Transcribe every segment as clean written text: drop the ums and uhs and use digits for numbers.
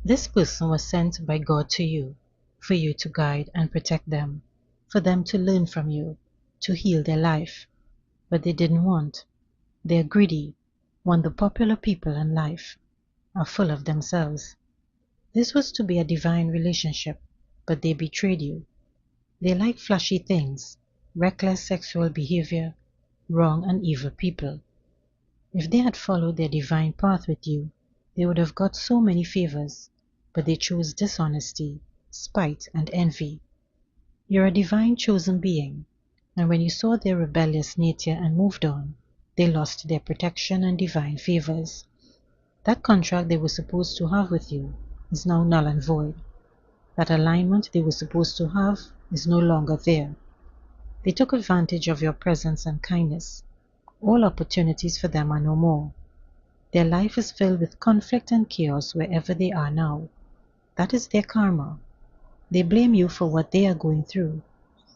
This person was sent by God to you, for you to guide and protect them, for them to learn from you, to heal their life. But they didn't want. They're greedy, want the popular people in life, are full of themselves. This was to be a divine relationship, but they betrayed you. They like flashy things, reckless sexual behavior, wrong and evil people. If they had followed their divine path with you, they would have got so many favors, but they chose dishonesty, spite, and envy. You're a divine chosen being, and when you saw their rebellious nature and moved on, they lost their protection and divine favors. That contract they were supposed to have with you is now null and void. That alignment they were supposed to have is no longer there. They took advantage of your presence and kindness. All opportunities for them are no more. Their life is filled with conflict and chaos wherever they are now. That is their karma. They blame you for what they are going through,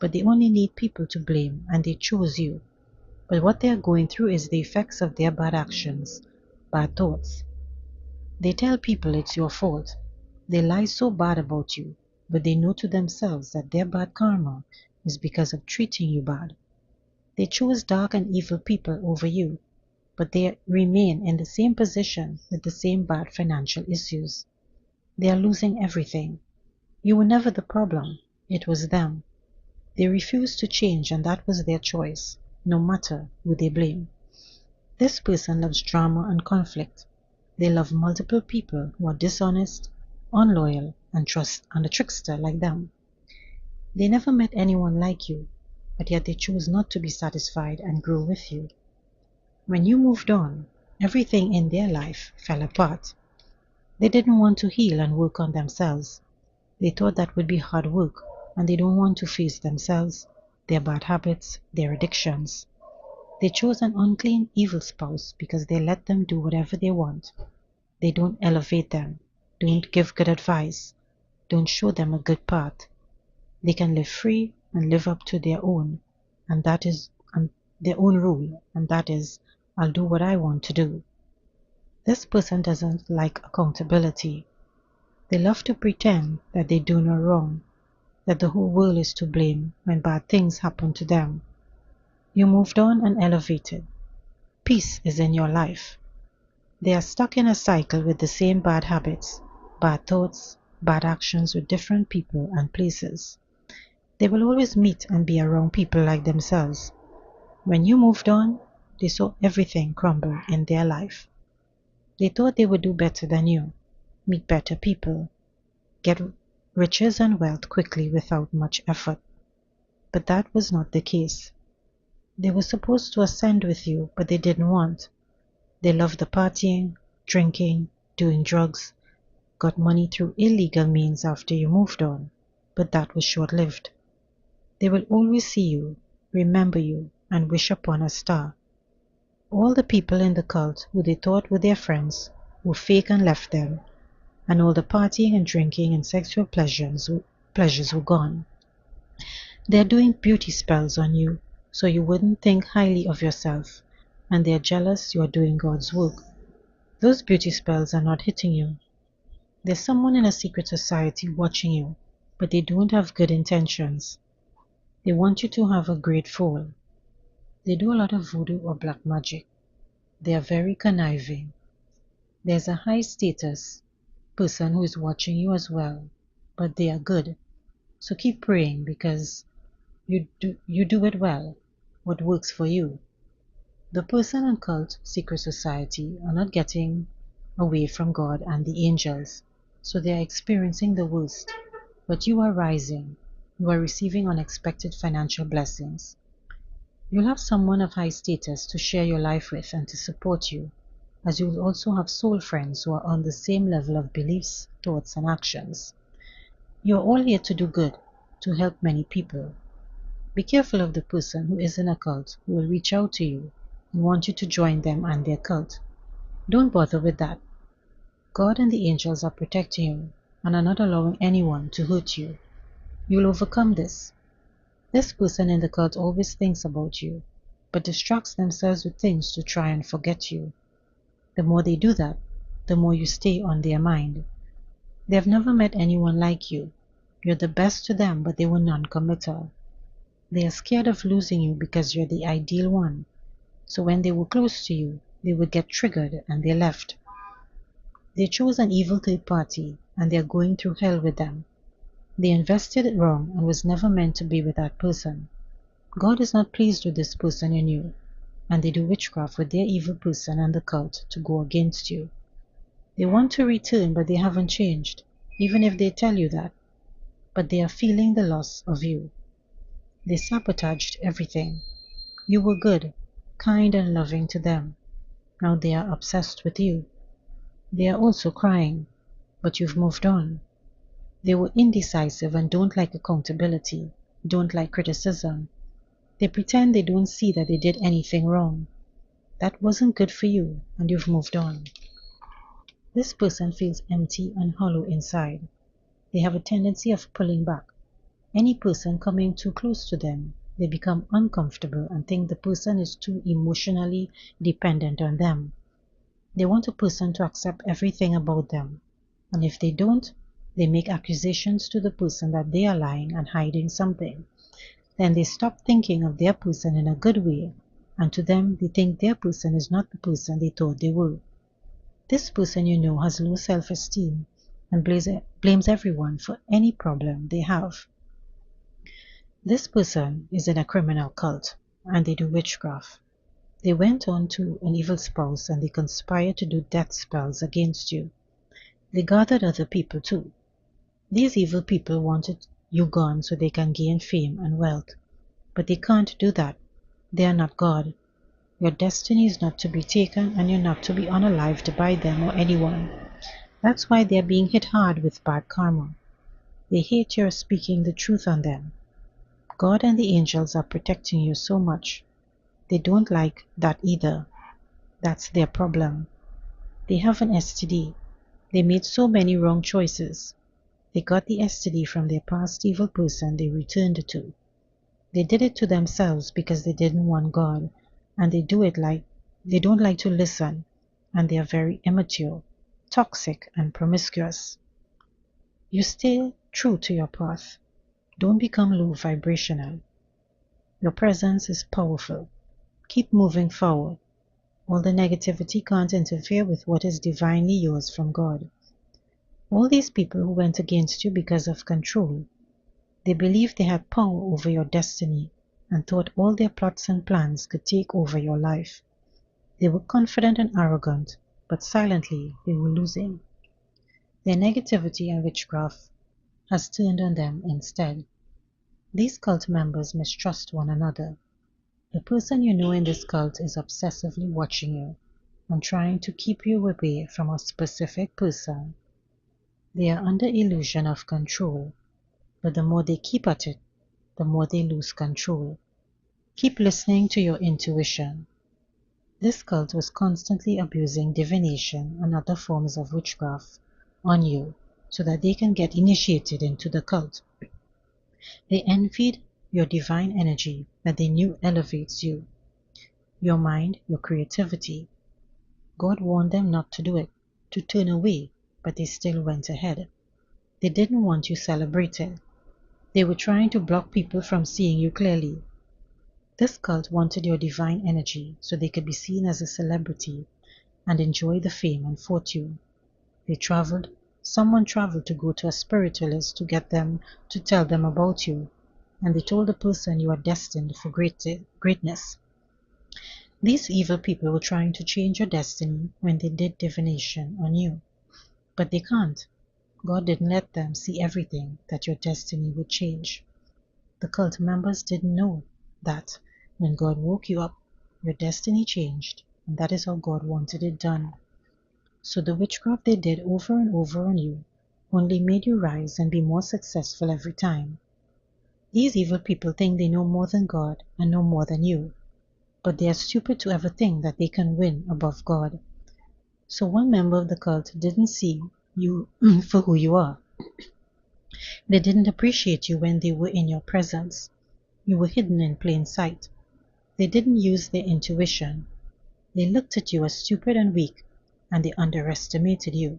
but they only need people to blame and they chose you. But what they are going through is the effects of their bad actions, bad thoughts. They tell people it's your fault. They lie so bad about you, but they know to themselves that their bad karma is because of treating you bad. They choose dark and evil people over you, but they remain in the same position with the same bad financial issues. They are losing everything. You were never the problem. It was them. They refused to change and that was their choice, no matter who they blame. This person loves drama and conflict. They love multiple people who are dishonest, unloyal, and a trickster like them. They never met anyone like you, but yet they chose not to be satisfied and grow with you. When you moved on, everything in their life fell apart. They didn't want to heal and work on themselves. They thought that would be hard work, and they don't want to face themselves, their bad habits, their addictions. They chose an unclean, evil spouse because they let them do whatever they want. They don't elevate them, don't give good advice, don't show them a good path. They can live free and live up to their own, and that is their own rule, and that is, I'll do what I want to do. This person doesn't like accountability. They love to pretend that they do no wrong, that the whole world is to blame when bad things happen to them. You moved on and elevated. Peace is in your life. They are stuck in a cycle with the same bad habits, bad thoughts, bad actions with different people and places. They will always meet and be around people like themselves. When you moved on, they saw everything crumble in their life. They thought they would do better than you, meet better people, get riches and wealth quickly without much effort. But that was not the case. They were supposed to ascend with you, but they didn't want. They loved the partying, drinking, doing drugs, got money through illegal means after you moved on, but that was short-lived. They will always see you, remember you, and wish upon a star. All the people in the cult who they thought were their friends were fake and left them, and all the partying and drinking and sexual pleasures were gone. They are doing beauty spells on you, so you wouldn't think highly of yourself, and they are jealous you are doing God's work. Those beauty spells are not hitting you. There's someone in a secret society watching you, but they don't have good intentions. They want you to have a great fall. They do a lot of voodoo or black magic. They are very conniving. There's a high status person who is watching you as well, but they are good. So keep praying because you do it well, what works for you. The person and cult secret society are not getting away from God and the angels, so they are experiencing the worst. But you are rising. You are receiving unexpected financial blessings. You'll have someone of high status to share your life with and to support you, as you will also have soul friends who are on the same level of beliefs, thoughts, and actions. You are all here to do good, to help many people. Be careful of the person who is in a cult who will reach out to you and want you to join them and their cult. Don't bother with that. God and the angels are protecting you and are not allowing anyone to hurt you. You'll overcome this. This person in the cult always thinks about you, but distracts themselves with things to try and forget you. The more they do that, the more you stay on their mind. They have never met anyone like you. You're the best to them, but they were non-committal. They are scared of losing you because you're the ideal one. So when they were close to you, they would get triggered and they left. They chose an evil third party and they are going through hell with them. They invested it wrong and was never meant to be with that person. God is not pleased with this person in you, and they do witchcraft with their evil person and the cult to go against you. They want to return, but they haven't changed, even if they tell you that. But they are feeling the loss of you. They sabotaged everything. You were good, kind and loving to them. Now they are obsessed with you. They are also crying, but you've moved on. They were indecisive and don't like accountability, don't like criticism. They pretend they don't see that they did anything wrong. That wasn't good for you, and you've moved on. This person feels empty and hollow inside. They have a tendency of pulling back. Any person coming too close to them, they become uncomfortable and think the person is too emotionally dependent on them. They want a person to accept everything about them, and if they don't, they make accusations to the person that they are lying and hiding something. Then they stop thinking of their person in a good way, and to them they think their person is not the person they thought they were. This person you know has low self-esteem and blames everyone for any problem they have. This person is in a criminal cult and they do witchcraft. They went on to an evil spouse and they conspire to do death spells against you. They gathered other people too. These evil people wanted you gone so they can gain fame and wealth. But they can't do that. They are not God. Your destiny is not to be taken and you're not to be unalived by them or anyone. That's why they are being hit hard with bad karma. They hate your speaking the truth on them. God and the angels are protecting you so much. They don't like that either. That's their problem. They have an STD. They made so many wrong choices. They got the STD from their past evil person they returned to. They did it to themselves because they didn't want God, and they don't like to listen, and they are very immature, toxic, and promiscuous. You stay true to your path. Don't become low vibrational. Your presence is powerful. Keep moving forward. All the negativity can't interfere with what is divinely yours from God. All these people who went against you because of control, they believed they had power over your destiny and thought all their plots and plans could take over your life. They were confident and arrogant, but silently they were losing. Their negativity and witchcraft has turned on them instead. These cult members mistrust one another. The person you know in this cult is obsessively watching you and trying to keep you away from a specific person. They are under illusion of control, but the more they keep at it, the more they lose control. Keep listening to your intuition. This cult was constantly abusing divination and other forms of witchcraft on you so that they can get initiated into the cult. They envied your divine energy that they knew elevates you, your mind, your creativity. God warned them not to do it, to turn away, but they still went ahead. They didn't want you celebrated. They were trying to block people from seeing you clearly. This cult wanted your divine energy so they could be seen as a celebrity and enjoy the fame and fortune. Someone traveled to go to a spiritualist to get them to tell them about you, and they told the person you are destined for greatness. These evil people were trying to change your destiny when they did divination on you, but they can't. God didn't let them see everything that your destiny would change. The cult members didn't know that when God woke you up, your destiny changed, and that is how God wanted it done. So the witchcraft they did over and over on you only made you rise and be more successful every time. These evil people think they know more than God and know more than you, but they are stupid to ever think that they can win above God. So one member of the cult didn't see you for who you are. They didn't appreciate you when they were in your presence. You were hidden in plain sight. They didn't use their intuition. They looked at you as stupid and weak, and they underestimated you.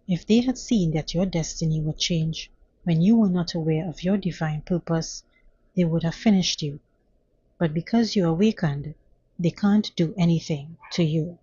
If they had seen that your destiny would change when you were not aware of your divine purpose, they would have finished you. But because you awakened, they can't do anything to you.